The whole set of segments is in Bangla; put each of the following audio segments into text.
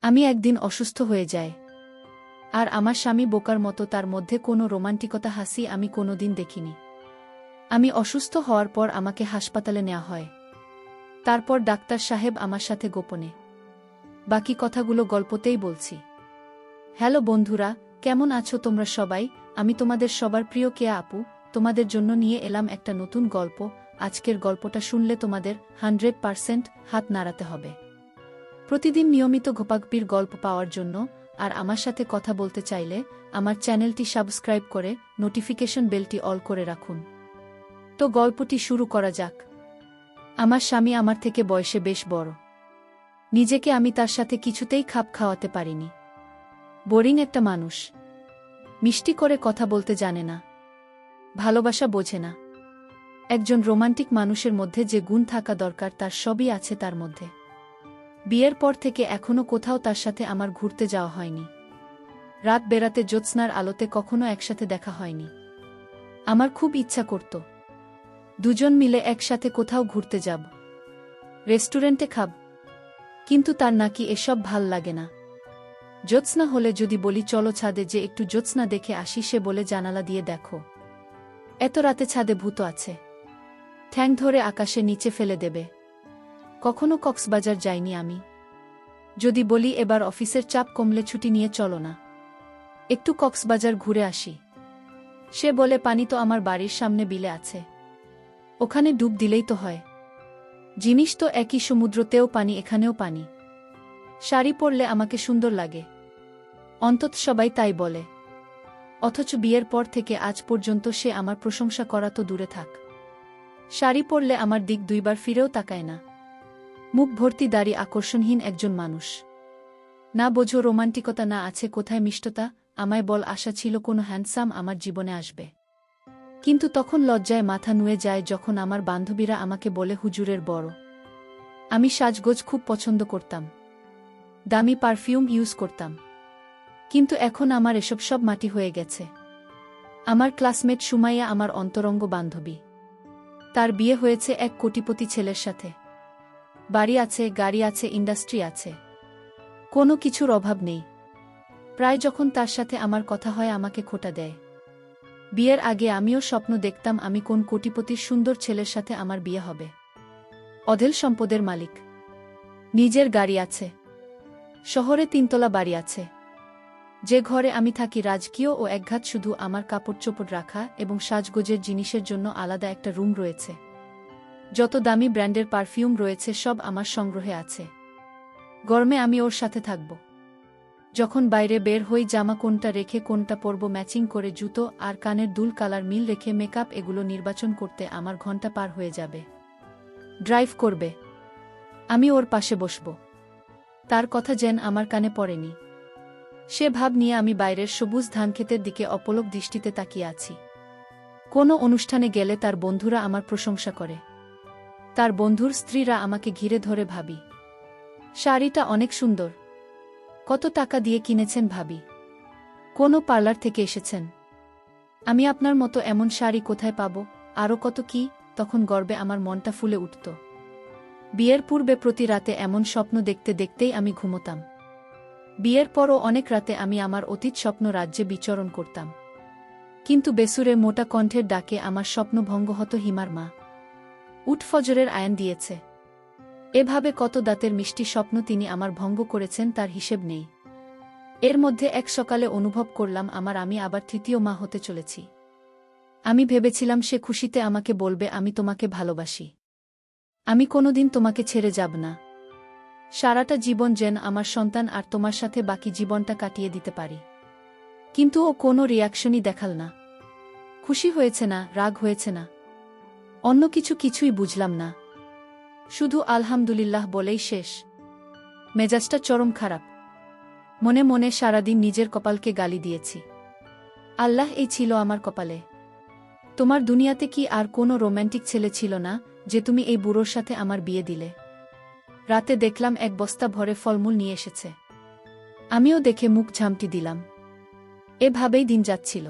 আমি একদিন অসুস্থ হয়ে যাই। আর আমার স্বামী বোকার মতো তার মধ্যে কোনো রোমান্টিকতা হাসি আমি কোনোদিন দেখিনি। আমি অসুস্থ হওয়ার পর আমাকে হাসপাতালে নেওয়া হয়। তারপর ডাক্তার সাহেব আমার সাথে গোপনে। বাকি কথাগুলো গল্পতেই বলছি। হ্যালো বন্ধুরা, কেমন আছো তোমরা সবাই? আমি তোমাদের সবার প্রিয় কেয়া আপু, তোমাদের জন্য নিয়ে এলাম একটা নতুন গল্প। আজকের গল্পটা শুনলে তোমাদের 100% হাত নাড়াতে হবে। প্রতিদিন নিয়মিত ঘোপাগপির গল্প পাওয়ার জন্য আর আমার সাথে কথা বলতে চাইলে আমার চ্যানেলটি সাবস্ক্রাইব করে নোটিফিকেশন বেলটি অল করে রাখুন। তো গল্পটি শুরু করা যাক। আমার স্বামী আমার থেকে বয়সে বেশ বড়। নিজেকে আমি তার সাথে কিছুতেই খাপ খাওয়াতে পারিনি। বোরিং একটা মানুষ। মিষ্টি করে কথা বলতে জানে না, ভালোবাসা বোঝে না। একজন রোমান্টিক মানুষের মধ্যে যে গুণ থাকা দরকার তার সবই আছে তার মধ্যে। বিয়ের পর থেকে এখনো কোথাও তার সাথে আমার ঘুরতে যাওয়া হয়নি। রাত বেরাতে জ্যোৎস্নার আলোতে কখনো একসাথে দেখা হয়নি। আমার খুব ইচ্ছা করত দুজন মিলে একসাথে কোথাও ঘুরতে যাব, রেস্টুরেন্টে খাব, কিন্তু তার নাকি এসব ভাল লাগে না। জ্যোৎস্না হলে যদি বলি চলো ছাদে যে একটু জ্যোৎস্না দেখে আসি, সে বলে জানালা দিয়ে দেখো, এত রাতে ছাদে ভূত আছে, ঠ্যাং ধরে আকাশে নিচে ফেলে দেবে। কখনো কক্সবাজার যাইনি আমি। যদি বলি এবার অফিসের চাপ কমলে ছুটি নিয়ে চলো না, একটু কক্সবাজার ঘুরে আসি, সে বলে পানি তো আমার বাড়ির সামনে বিলে আছে, ওখানে ডুব দিলেই তো হয়। জিনিস তো একই, সমুদ্রতেও পানি এখানেও পানি। শাড়ি পরলে আমাকে সুন্দর লাগে, অন্তত সবাই তাই বলে। অথচ বিয়ের পর থেকে আজ পর্যন্ত সে আমার প্রশংসা করা তো দূরে থাক, শাড়ি পরলে আমার দিক দুইবার ফিরেও তাকায় না। মুখ ভর্তি দাড়ি, আকর্ষণহীন একজন মানুষ। না বোঝো রোমান্টিকতা, না আছে কোথায় মিষ্টতা। আমায় বল আশা ছিল কোনো হ্যান্ডসাম আমার জীবনে আসবে, কিন্তু তখন লজ্জায় মাথা নুয়ে যায় যখন আমার বান্ধবীরা আমাকে বলে হুজুরের বড়। আমি সাজগোজ খুব পছন্দ করতাম, দামি পারফিউম ইউজ করতাম, কিন্তু এখন আমার এসব সব মাটি হয়ে গেছে। আমার ক্লাসমেট সুমাইয়া আমার অন্তরঙ্গ বান্ধবী, তার বিয়ে হয়েছে এক কোটিপতি ছেলের সাথে। বাড়ি আছে, গাড়ি আছে, ইন্ডাস্ট্রি আছে, কোনো কিছুর অভাব নেই। প্রায় যখন তার সাথে আমার কথা হয় আমাকে খোঁটা দেয়। বিয়ের আগে আমিও স্বপ্ন দেখতাম আমি কোন কোটিপতির সুন্দর ছেলের সাথে আমার বিয়ে হবে। অঢেল সম্পদের মালিক, নিজের গাড়ি আছে, শহরে 3 তলা বাড়ি আছে। যে ঘরে আমি থাকি রাজকীয় ও একঘাত, শুধু আমার কাপড় চোপড় রাখা এবং সাজগোজের জিনিসের জন্য আলাদা একটা রুম রয়েছে। যত দামি ব্র্যান্ডের পারফিউম রয়েছে সব আমার সংগ্রহে আছে। গরমে আমি ওর সাথে থাকব। যখন বাইরে বের হই জামা কোনটা রেখে কোনটা পরব, ম্যাচিং করে জুতো আর কানের দুল, কালার মিল রেখে মেকআপ, এগুলো নির্বাচন করতে আমার ঘন্টা পার হয়ে যাবে। ড্রাইভ করবে, আমি ওর পাশে বসব। তার কথা যেন আমার কানে পড়েনি। সে ভাব নিয়ে আমি বাইরের সবুজ ধানক্ষেতের দিকে অপলক দৃষ্টিতে তাকিয়ে আছি। কোনো অনুষ্ঠানে গেলে তার বন্ধুরা আমার প্রশংসা করে, তার বন্ধুর স্ত্রীরা আমাকে ঘিরে ধরে, ভাবি শাড়িটা অনেক সুন্দর, কত টাকা দিয়ে কিনেছেন ভাবি, কোনো পার্লার থেকে এসেছেন, আমি আপনার মতো এমন শাড়ি কোথায় পাব, আরও কত কি। তখন গর্বে আমার মনটা ফুলে উঠত। বিয়ের পূর্বে প্রতি রাতে এমন স্বপ্ন দেখতে দেখতেই আমি ঘুমোতাম। বিয়ের পরও অনেক রাতে আমি আমার অতীত স্বপ্ন রাজ্যে বিচরণ করতাম, কিন্তু বেসুরে মোটা কণ্ঠের ডাকে আমার স্বপ্ন ভঙ্গ হতো। হিমার মা উঠ ফজরের আয়ান দিয়েছে। এভাবে কত দাঁতের মিষ্টি স্বপ্ন তিনি আমার ভঙ্গ করেছেন তার হিসেব নেই। এর মধ্যে এক সকালে অনুভব করলাম আমি আবার 3য় মা হতে চলেছি। আমি ভেবেছিলাম সে খুশিতে আমাকে বলবে আমি তোমাকে ভালোবাসি, আমি কোনোদিন তোমাকে ছেড়ে যাব না, সারাটা জীবন যেন আমার সন্তান আর তোমার সাথে বাকি জীবনটা কাটিয়ে দিতে পারি। কিন্তু ও কোনো রিয়াকশনই দেখাল না। খুশি হয়েছে না, রাগ হয়েছে না, অন্য কিছুই বুঝলাম না। শুধু আলহামদুলিল্লাহ বলেই শেষ। মেজাজটা চরম খারাপ। মনে মনে সারাদিন নিজের কপালকে গালি দিয়েছি। আল্লাহ, এই ছিল আমার কপালে। তোমার দুনিয়াতে কি আর কোনো রোম্যান্টিক ছেলে ছিল না যে তুমি এই বুড়োর সাথে আমার বিয়ে দিলে? রাতে দেখলাম এক বস্তা ভরে ফলমূল নিয়ে এসেছে, আমিও দেখে মুখ ঝামটি দিলাম। এভাবেই দিন যাচ্ছিল।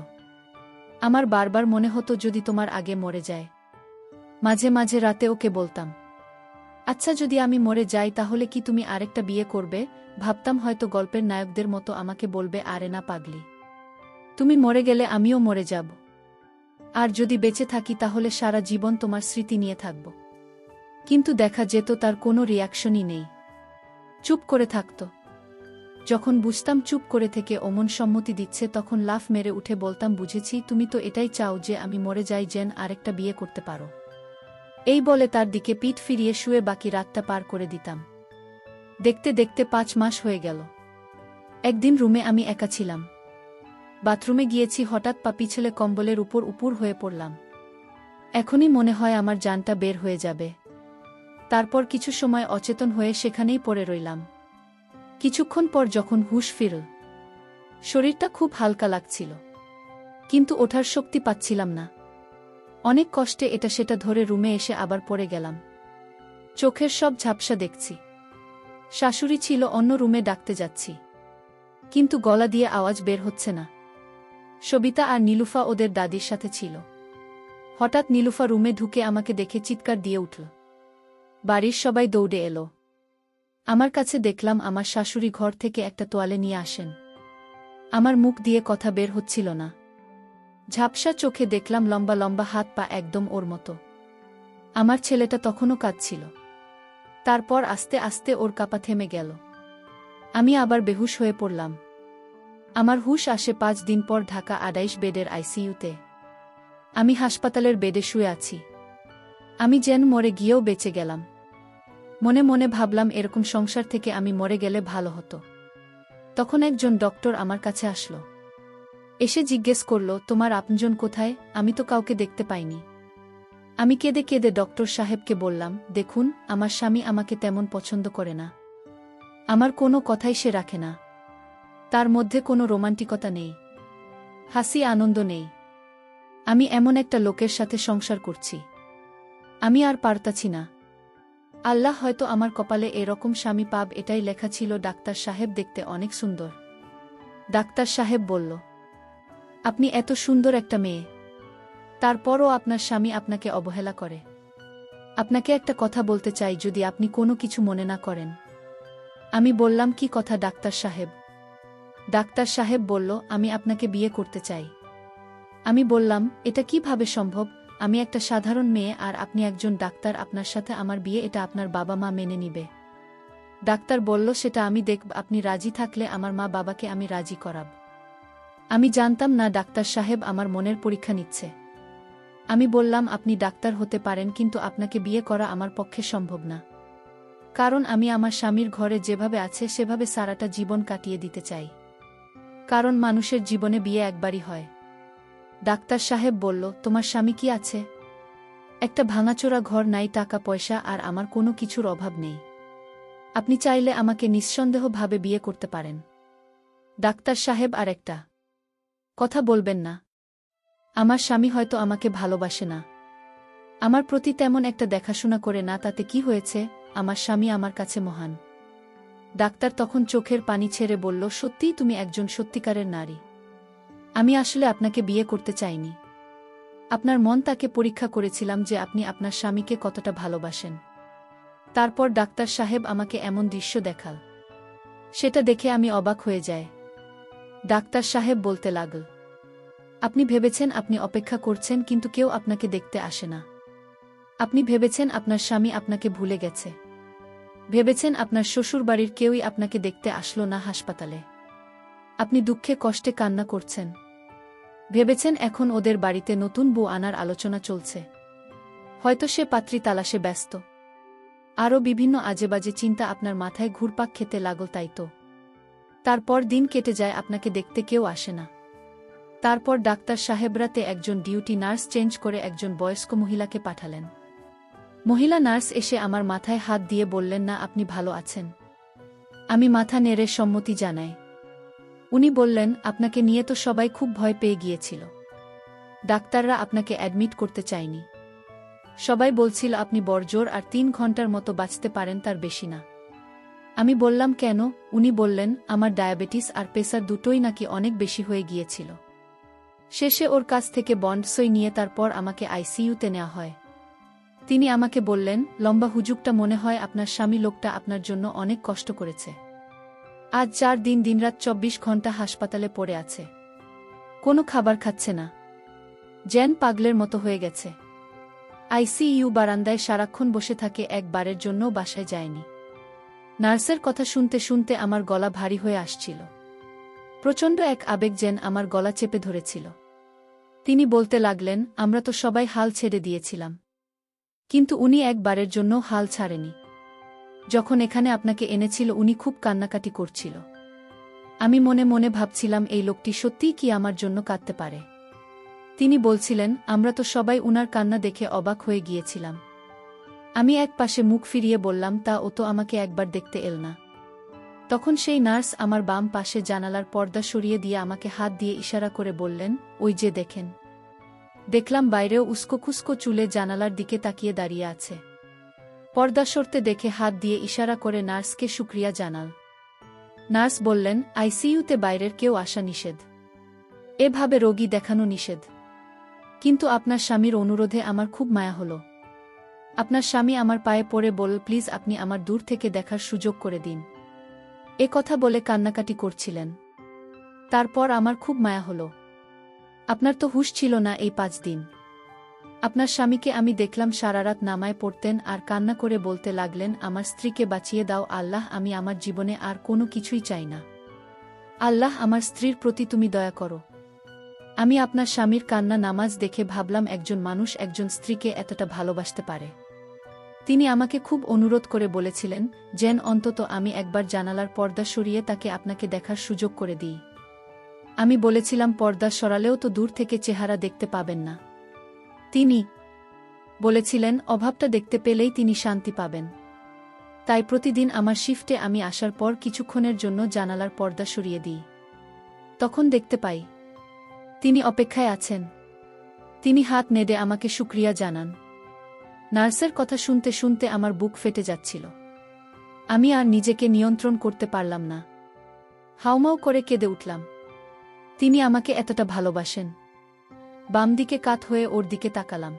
আমার বারবার মনে হতো যদি তোমার আগে মরে যায়। মাঝে মাঝে রাতে ওকে বলতাম আচ্ছা, যদি আমি মরে যাই তাহলে কি তুমি আরেকটা বিয়ে করবে? ভাবতাম হয়তো গল্পের নায়কদের মতো আমাকে বলবে, আরে না পাগলি, তুমি মরে গেলে আমিও মরে যাব। আর যদি বেঁচে থাকি তাহলে সারা জীবন তোমার স্মৃতি নিয়ে থাকব। কিন্তু দেখা যেত তার কোনো রিয়াকশনই নেই, চুপ করে থাকত। যখন বুঝতাম চুপ করে থেকে অমন সম্মতি দিচ্ছে, তখন লাফ মেরে উঠে বলতাম, বুঝেছি, তুমি তো এটাই চাও যে আমি মরে যাই, যেন আরেকটা বিয়ে করতে পারো। এই বলে তার দিকে পিঠ ফিরিয়ে শুয়ে বাকি রাতটা পার করে দিতাম। দেখতে দেখতে 5 মাস হয়ে গেল। একদিন রুমে আমি একা ছিলাম। বাথরুমে গিয়েছি, হঠাৎ পা পিছলে কম্বলের উপর উপুর হয়ে পড়লাম। এখনই মনে হয় আমার জানটা বের হয়ে যাবে। তারপর কিছু সময় অচেতন হয়ে সেখানেই পড়ে রইলাম। কিছুক্ষণ পর যখন হুঁশ ফিরল, শরীরটা খুব হালকা লাগছিল, কিন্তু ওঠার শক্তি পাচ্ছিলাম না। অনেক কষ্টে এটা সেটা ধরে রুমে এসে আবার পড়ে গেলাম। চোখের সব ঝাপসা দেখছি। শাশুড়ি ছিল, অন্য রুমে ডাকতে যাচ্ছি, কিন্তু গলা দিয়ে আওয়াজ বের হচ্ছে না। সবিতা আর নীলুফা ওদের দাদির সাথে ছিল। হঠাৎ নীলুফা রুমে ঢুকে আমাকে দেখে চিৎকার দিয়ে উঠল। বাড়ির সবাই দৌড়ে এলো। আমার কাছে দেখলাম আমার শাশুড়ি ঘর থেকে একটা তোয়ালে নিয়ে আসেন। আমার মুখ দিয়ে কথা বের হচ্ছিল না। ঝাপসা চোখে দেখলাম লম্বা লম্বা হাত পা, একদম ওর মতো। আমার ছেলেটা তখনও কাঁদছিল। তারপর আস্তে আস্তে ওর কাঁপা থেমে গেল। আমি আবার বেহুশ হয়ে পড়লাম। আমার হুঁশ আসে 5 দিন পর ঢাকা 28 বেডের আইসিইউতে। আমি হাসপাতালের বেডে শুয়ে আছি। আমি যেন মরে গিয়েও বেঁচে গেলাম। মনে মনে ভাবলাম, এরকম সংসার থেকে আমি মরে গেলে ভালো হতো। তখন একজন ডক্টর আমার কাছে আসলো। এসে জিজ্ঞেস করল, তোমার আপনজন কোথায়? আমি তো কাউকে দেখতে পাইনি। আমি কেঁদে কেঁদে ডক্টর সাহেবকে বললাম, দেখুন, আমার স্বামী আমাকে তেমন পছন্দ করে না। আমার কোনো কথাই সে রাখে না। তার মধ্যে কোনো রোমান্টিকতা নেই, হাসি আনন্দ নেই। আমি এমন একটা লোকের সাথে সংসার করছি, আমি আর পারতাছি না। আল্লাহ হয়তো আমার কপালে এরকম স্বামী পাব, এটাই লেখা ছিল। ডাক্তার সাহেব দেখতে অনেক সুন্দর। ডাক্তার সাহেব বলল, আপনি এত সুন্দর একটা মেয়ে, তারপরও আপনার স্বামী আপনাকে অবহেলা করে। আপনাকে একটা কথা বলতে চাই, যদি আপনি কোনো কিছু মনে না করেন। আমি বললাম, কি কথা ডাক্তার সাহেব? ডাক্তার সাহেব বলল, আমি আপনাকে বিয়ে করতে চাই। আমি বললাম, এটা কিভাবে সম্ভব? আমি একটা সাধারণ মেয়ে আর আপনি একজন ডাক্তার, আপনার সাথে আমার বিয়ে, এটা আপনার বাবা মা মেনে নিবে? ডাক্তার বলল, সেটা আমি দেখব, আপনি রাজি থাকলে আমার মা বাবাকে আমি রাজি করাব। আমি জানতাম না ডাক্তার সাহেব আমার মনের পরীক্ষা নিচ্ছে। আমি বললাম, আপনি ডাক্তার হতে পারেন, কিন্তু আপনাকে বিয়ে করা আমার পক্ষে সম্ভব না। কারণ আমি আমার স্বামীর ঘরে যেভাবে আছে সেভাবে সারাটা জীবন কাটিয়ে দিতে চাই। কারণ মানুষের জীবনে বিয়ে একবারই হয়। ডাক্তার সাহেব বলল, তোমার স্বামী কি আছে? একটা ভাঙাচোরা ঘর, নাই টাকা পয়সা, আর আমার কোনো কিছুর অভাব নেই। আপনি চাইলে আমাকে নিঃসন্দেহভাবে বিয়ে করতে পারেন। ডাক্তার সাহেব, আর একটা কথা বলবেন না? আমার স্বামী হয়তো আমাকে ভালোবাসে না, আমার প্রতি তেমন একটা দেখাশোনা করে না, তাতে কি হয়েছে? আমার স্বামী আমার কাছে মহান। ডাক্তার তখন চোখের পানি ছেড়ে বলল, সত্যিই তুমি একজন সত্যিকারের নারী। আমি আসলে আপনাকে বিয়ে করতে চাইনি। আপনার মন তাকে পরীক্ষা করেছিলাম যে আপনি আপনার স্বামীকে কতটা ভালোবাসেন। তারপর ডাক্তার সাহেব আমাকে এমন দৃশ্য দেখাল, সেটা দেখে আমি অবাক হয়ে যাই। ডাক্তার সাহেব বলতে লাগল, আপনি ভেবেছেন আপনি অপেক্ষা করছেন, কিন্তু কেউ আপনাকে দেখতে আসে না। আপনি ভেবেছেন আপনার স্বামী আপনাকে ভুলে গেছে। ভেবেছেন আপনার শ্বশুরবাড়ির কেউই আপনাকে দেখতে আসলো না হাসপাতালে। আপনি দুঃখে কষ্টে কান্না করছেন। ভেবেছেন এখন ওদের বাড়িতে নতুন বউ আনার আলোচনা চলছে, হয়তো সে পাত্রী তালাশে ব্যস্ত। আরও বিভিন্ন আজেবাজে চিন্তা আপনার মাথায় ঘুরপাক খেতে লাগল, তাই তো? তারপর দিন কেটে যায়, আপনাকে দেখতে কেউ আসে না। তারপর ডাক্তার সাহেবরাতে একজন ডিউটি নার্স চেঞ্জ করে একজন বয়স্ক মহিলাকে পাঠালেন। মহিলা নার্স এসে আমার মাথায় হাত দিয়ে বললেন, না, আপনি ভালো আছেন। আমি মাথা নেড়ে সম্মতি জানাই। উনি বললেন, আপনাকে নিয়ে তো সবাই খুব ভয় পেয়ে গিয়েছিল। ডাক্তাররা আপনাকে অ্যাডমিট করতে চায়নি। সবাই বলছিল আপনি বড়জোর আর 3 ঘন্টার মতো বাঁচতে পারেন, তার বেশি না। আমি বললাম, কেন? উনি বললেন, আমার ডায়াবেটিস আর প্রেসার দুটোই নাকি অনেক বেশি হয়ে গিয়েছিল। শেষে ওর কাছ থেকে বন্ড সই নিয়ে তারপর আমাকে আইসিইউতে নেওয়া হয়। তিনি আমাকে বললেন, লম্বা হুজুগটা মনে হয় আপনার স্বামী লোকটা আপনার জন্য অনেক কষ্ট করেছে। আজ 4 দিন দিনরাত 24 ঘন্টা হাসপাতালে পড়ে আছে। কোনো খাবার খাচ্ছে না, যেন পাগলের মতো হয়ে গেছে। আইসিইউ বারান্দায় সারাক্ষণ বসে থাকে, একবারের জন্যও বাসায় যায়নি। নার্সের কথা শুনতে শুনতে আমার গলা ভারী হয়ে আসছিল। প্রচণ্ড এক আবেগ যেন আমার গলা চেপে ধরেছিল। তিনি বলতে লাগলেন, আমরা তো সবাই হাল ছেড়ে দিয়েছিলাম, কিন্তু উনি একবারের জন্য হাল ছাড়েনি। যখন এখানে আপনাকে এনেছিল উনি খুব কান্নাকাটি করছিল। আমি মনে মনে ভাবছিলাম, এই লোকটি সত্যিই কি আমার জন্য কাঁদতে পারে। তিনি বলছিলেন, আমরা তো সবাই উনার কান্না দেখে অবাক হয়ে গিয়েছিলাম। আমি এক পাশে মুখ ফিরিয়ে বললাম, তা ও তো আমাকে একবার দেখতে এল না। তখন সেই নার্স আমার বাম পাশে জানালার পর্দা সরিয়ে দিয়ে আমাকে হাত দিয়ে ইশারা করে বললেন, ওই যে দেখেন। দেখলাম বাইরেও উস্কোখুস্কো চুলে জানালার দিকে তাকিয়ে দাঁড়িয়ে আছে। পর্দা সরতে দেখে হাত দিয়ে ইশারা করে নার্সকে শুকরিয়া জানাল। নার্স বললেন, আইসিইউতে বাইরের কেউ আসা নিষেধ, এভাবে রোগী দেখানো নিষেধ। কিন্তু আপনার স্বামীর অনুরোধে আমার খুব মায়া হলো। আপনার স্বামী আমার পায়ে পড়ে বলল, প্লিজ আপনি আমার দূর থেকে দেখার সুযোগ করে দিন। এ কথা বলে কান্নাকাটি করছিলেন। তারপর আমার খুব মায়া হলো। আপনার তো হুঁশ ছিল না এই 5 দিন। আপনার স্বামীকে আমি দেখলাম সারারাত নামায় পড়তেন আর কান্না করে বলতে লাগলেন, আমার স্ত্রীকে বাঁচিয়ে দাও আল্লাহ, আমি আমার জীবনে আর কোনো কিছুই চাই না। আল্লাহ, আমার স্ত্রীর প্রতি তুমি দয়া করো। আমি আপনার স্বামীর কান্না নামাজ দেখে ভাবলাম, একজন মানুষ একজন স্ত্রীকে এতটা ভালোবাসতে পারে। তিনি আমাকে খুব অনুরোধ করে বলেছিলেন, যেন অন্তত আমি একবার জানালার পর্দা সরিয়ে তাকে আপনাকে দেখার সুযোগ করে দিই। আমি বলেছিলাম, পর্দা সরালেও তো দূর থেকে চেহারা দেখতে পাবেন না। তিনি বলেছিলেন, অভাবটা দেখতে পেলেই তিনি শান্তি পাবেন। তাই প্রতিদিন আমার শিফটে আমি আসার পর কিছুক্ষণের জন্য জানালার পর্দা সরিয়ে দিই। তখন দেখতে পাই তিনি অপেক্ষায় আছেন। তিনি হাত নেড়ে আমাকে শুকরিয়া জানান। নার্সের কথা শুনতে শুনতে আমার বুক ফেটে যাচ্ছিল। আমি আর নিজেকে নিয়ন্ত্রণ করতে পারলাম না। হাউমাউ করে কেঁদে উঠলাম। তিনি আমাকে এতটা ভালোবাসেন। বাম দিকে কাত হয়ে ওর দিকে তাকালাম।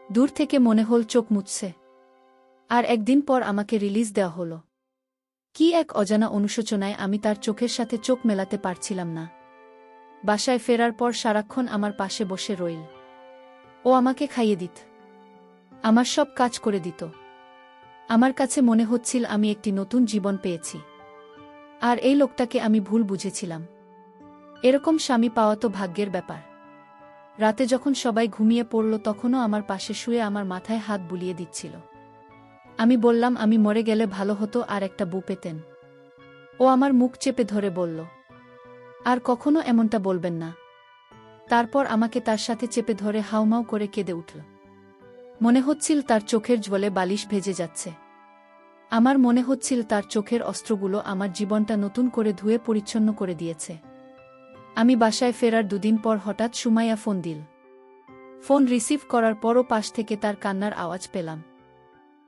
দূর থেকে মনে হল চোখ মুছছে। আর একদিন পর আমাকে রিলিজ দেওয়া হলো। কি এক অজানা অনুশোচনায় আমি তার চোখের সাথে চোখ মেলাতে পারছিলাম না। বাসায় ফেরার পর সারাক্ষণ আমার পাশে বসে রইল। ও আমাকে খাইয়ে দিত, আমার সব কাজ করে দিত। আমার কাছে মনে হচ্ছিল আমি একটি নতুন জীবন পেয়েছি। আর এই লোকটাকে আমি ভুল বুঝেছিলাম। এরকম স্বামী পাওয়া তো ভাগ্যের ব্যাপার। রাতে যখন সবাই ঘুমিয়ে পড়ল তখনও আমার পাশে শুয়ে আমার মাথায় হাত বুলিয়ে দিচ্ছিল। আমি বললাম, আমি মরে গেলে ভালো হতো আর একটা বউ পেতেন। ও আমার মুখ চেপে ধরে বলল, আর কখনো এমনটা বলবেন না। তারপর আমাকে তার সাথে চেপে ধরে হাউমাউ করে কেঁদে উঠল। মনে হচ্ছিল তার চোখের জ্বলে বালিশ ভেজে যাচ্ছে। আমার মনে হচ্ছিল তার চোখের অস্ত্রগুলো আমার জীবনটা নতুন করে ধুয়ে পরিচ্ছন্ন করে দিয়েছে। আমি বাসায় ফেরার 2 দিন পর হঠাৎ সুমাইয়া ফোন দিল। ফোন রিসিভ করার পরও পাশ থেকে তার কান্নার আওয়াজ পেলাম।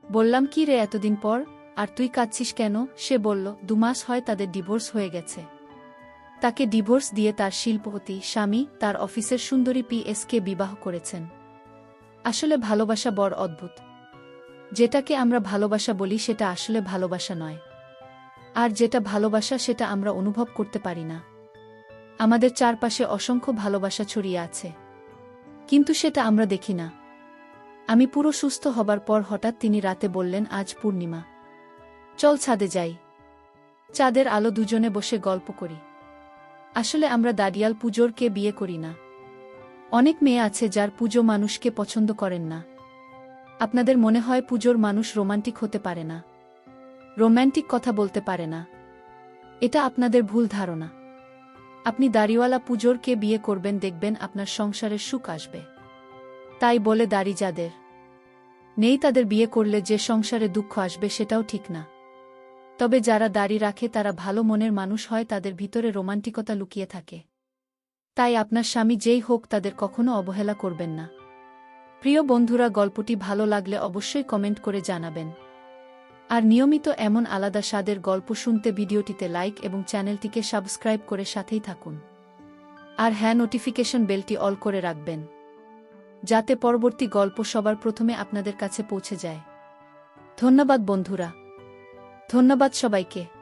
বললাম, কি রে এতদিন পর, আর তুই কাঁদছিস কেন? সে বলল, 2 মাস হয় তাদের ডিভোর্স হয়ে গেছে। তাকে ডিভোর্স দিয়ে তার শিল্পপতি স্বামী তার অফিসের সুন্দরী পিএসকে বিবাহ করেছেন। আসলে ভালোবাসা বড় অদ্ভুত। যেটাকে আমরা ভালোবাসা বলি সেটা আসলে ভালোবাসা নয়। আর যেটা ভালোবাসা সেটা আমরা অনুভব করতে পারি না। আমাদের চারপাশে অসংখ্য ভালোবাসা ছড়িয়ে আছে, কিন্তু সেটা আমরা দেখি না। আমি পুরো সুস্থ হবার পর হঠাৎ তিনি রাতে বললেন, আজ পূর্ণিমা, চল ছাদে যাই। চাঁদের আলো দুজনে বসে গল্প করি। আসলে আমরা দাঁড়িয়াল পুজোর কে বিয়ে করি না। অনেক মেয়ে আছে যার পুজো মানুষকে পছন্দ করেন না। আপনাদের মনে হয় পুজোর মানুষ রোমান্টিক হতে পারে না, রোম্যান্টিক কথা বলতে পারে না। এটা আপনাদের ভুল ধারণা। আপনি দাড়িওয়ালা পুজোর কে বিয়ে করবেন, দেখবেন আপনার সংসারের সুখ আসবে। তাই বলে দাড়ি যাদের নেই তাদের বিয়ে করলে যে সংসারে দুঃখ আসবে সেটাও ঠিক না। তবে যারা দাড়ি রাখে তারা ভালো মনের মানুষ হয়, তাদের ভিতরে রোমান্টিকতা লুকিয়ে থাকে। তাই আপনার স্বামী যেই হোক তাদের কখনো অবহেলা করবেন না। প্রিয় বন্ধুরা, গল্পটি ভালো লাগলে অবশ্যই কমেন্ট করে জানাবেন। আর নিয়মিত এমন আলাদা স্বাদের গল্প শুনতে ভিডিওটিতে লাইক এবং চ্যানেলটিকে সাবস্ক্রাইব করে সাথেই থাকুন। আর হ্যাঁ, নোটিফিকেশন বেলটি অল করে রাখবেন। যাতে পরবর্তী গল্প সবার প্রথমে আপনাদের কাছে পৌঁছে যায়। ধন্যবাদ বন্ধুরা। ধন্যবাদ সবাইকে।